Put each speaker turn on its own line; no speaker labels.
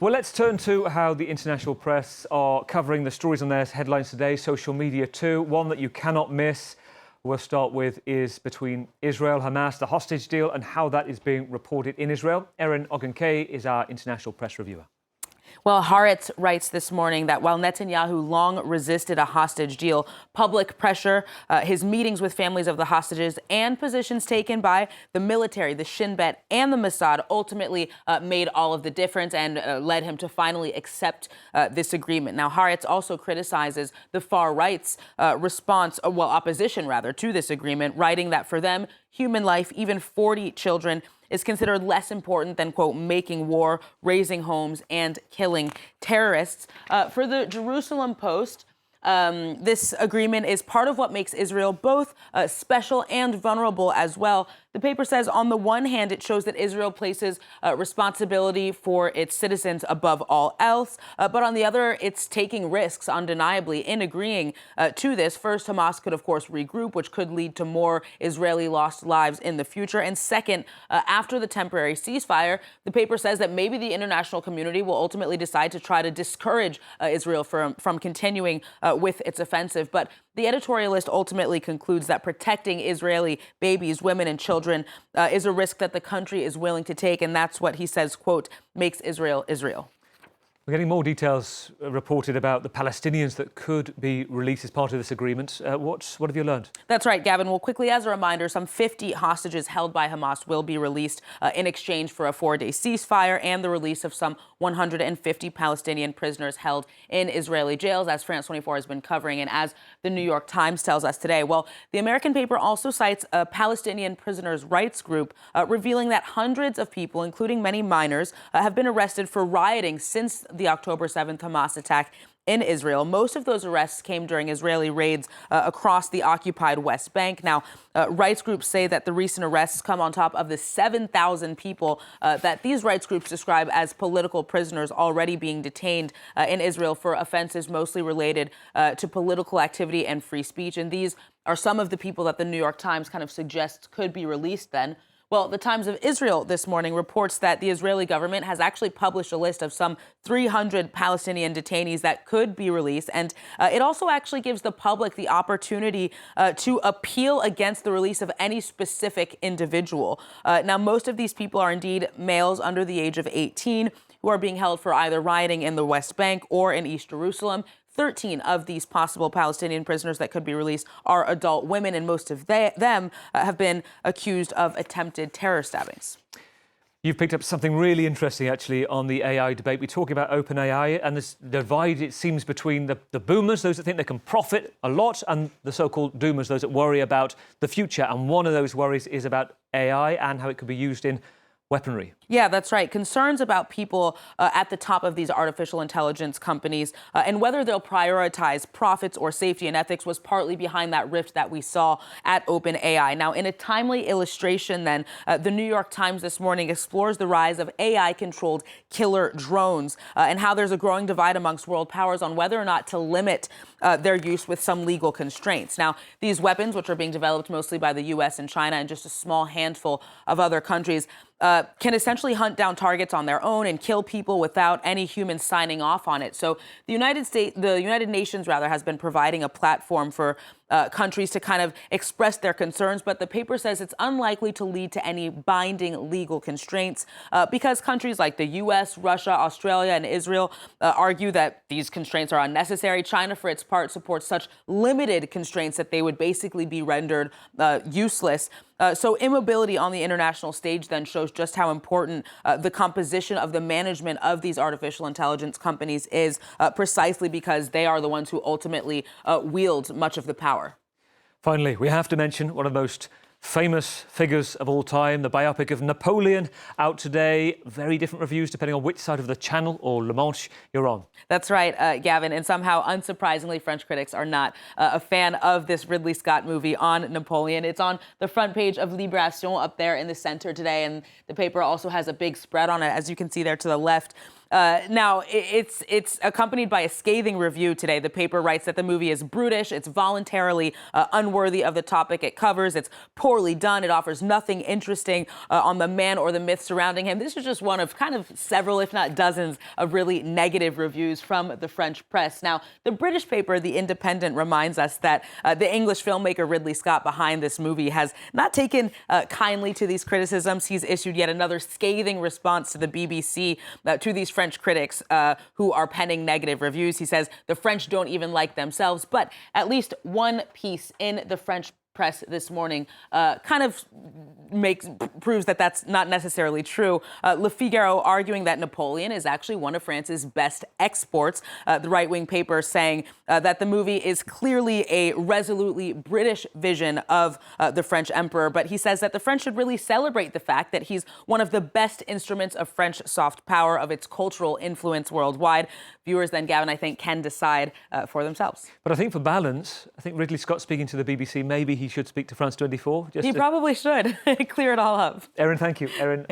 Well, let's turn to how the international press are covering the stories on their headlines today, social media too. One that you cannot miss, we'll start with, is between Israel-Hamas, the hostage deal, and how that is being reported in Israel. Erin Ogunkay is our international press reviewer.
Well, Haaretz writes this morning that while Netanyahu long resisted a hostage deal, public pressure, his meetings with families of the hostages, and positions taken by the military, the Shin Bet, and the Mossad ultimately made all of the difference and led him to finally accept this agreement. Now, Haaretz also criticizes the far right's opposition rather, to this agreement, writing that for them, human life, even 40 children, is considered less important than, quote, making war, raising homes, and killing terrorists. For the Jerusalem Post, this agreement is part of what makes Israel both special and vulnerable as well. The paper says, on the one hand, it shows that Israel places responsibility for its citizens above all else. But on the other, it's taking risks, undeniably, in agreeing to this. First, Hamas could, of course, regroup, which could lead to more Israeli lost lives in the future. And second, after the temporary ceasefire, the paper says that maybe the international community will ultimately decide to try to discourage Israel from continuing with its offensive. But the editorialist ultimately concludes that protecting Israeli babies, women, and children is a risk that the country is willing to take. And that's what he says, quote, makes Israel Israel.
We're getting more details reported about the Palestinians that could be released as part of this agreement. What have you learned?
That's right, Gavin. Well, quickly, as a reminder, some 50 hostages held by Hamas will be released in exchange for a 4-day ceasefire and the release of some 150 Palestinian prisoners held in Israeli jails, as France 24 has been covering and as the New York Times tells us today. Well, the American paper also cites a Palestinian prisoners' rights group revealing that hundreds of people, including many minors, have been arrested for rioting since the October 7th Hamas attack in Israel. Most of those arrests came during Israeli raids across the occupied West Bank. Now, rights groups say that the recent arrests come on top of the 7,000 people that these rights groups describe as political prisoners already being detained in Israel for offenses mostly related to political activity and free speech. And these are some of the people that the New York Times kind of suggests could be released then. Well, the Times of Israel this morning reports that the Israeli government has actually published a list of some 300 Palestinian detainees that could be released. And it also actually gives the public the opportunity to appeal against the release of any specific individual. Now, most of these people are indeed males under the age of 18 who are being held for either rioting in the West Bank or in East Jerusalem. 13 of these possible Palestinian prisoners that could be released are adult women, and most of them have been accused of attempted terror stabbings.
You've picked up something really interesting, actually, on the AI debate. We're talking about open AI and this divide, it seems, between the boomers, those that think they can profit a lot, and the so-called doomers, those that worry about the future. And one of those worries is about AI and how it could be used in weaponry.
Yeah, that's right. Concerns about people at the top of these artificial intelligence companies and whether they'll prioritize profits or safety and ethics was partly behind that rift that we saw at OpenAI. Now, in a timely illustration, then, the New York Times this morning explores the rise of AI-controlled killer drones and how there's a growing divide amongst world powers on whether or not to limit their use with some legal constraints. Now, these weapons, which are being developed mostly by the U.S. and China and just a small handful of other countries, can essentially hunt down targets on their own and kill people without any humans signing off on it. So the United Nations has been providing a platform for countries to kind of express their concerns, but the paper says it's unlikely to lead to any binding legal constraints because countries like the U.S., Russia, Australia, and Israel argue that these constraints are unnecessary. China, for its part, supports such limited constraints that they would basically be rendered useless. So immobility on the international stage then shows just how important the composition of the management of these artificial intelligence companies is, precisely because they are the ones who ultimately wield much of the power.
Finally, we have to mention one of the most famous figures of all time, the biopic of Napoleon, out today. Very different reviews depending on which side of the channel or Le Manche you're on.
That's right, Gavin. And somehow, unsurprisingly, French critics are not a fan of this Ridley Scott movie on Napoleon. It's on the front page of Libération up there in the center today. And the paper also has a big spread on it, as you can see there to the left. Now, it's accompanied by a scathing review today. The paper writes that the movie is brutish, it's voluntarily unworthy of the topic it covers, it's poorly done, it offers nothing interesting on the man or the myth surrounding him. This is just one of kind of several, if not dozens, of really negative reviews from the French press. Now, the British paper, The Independent, reminds us that the English filmmaker Ridley Scott behind this movie has not taken kindly to these criticisms. He's issued yet another scathing response to the BBC, to these French critics who are penning negative reviews. He says the French don't even like themselves, but at least one piece in the French press this morning kind of proves that that's not necessarily true. Le Figaro arguing that Napoleon is actually one of France's best exports. The right-wing paper saying that the movie is clearly a resolutely British vision of the French emperor, but he says that the French should really celebrate the fact that he's one of the best instruments of French soft power, of its cultural influence worldwide. Viewers then, Gavin, I think, can decide for themselves.
But I think for balance, I think Ridley Scott speaking to the BBC, maybe he should speak to France 24.
He probably should clear it all up.
Erin, thank you. Erin.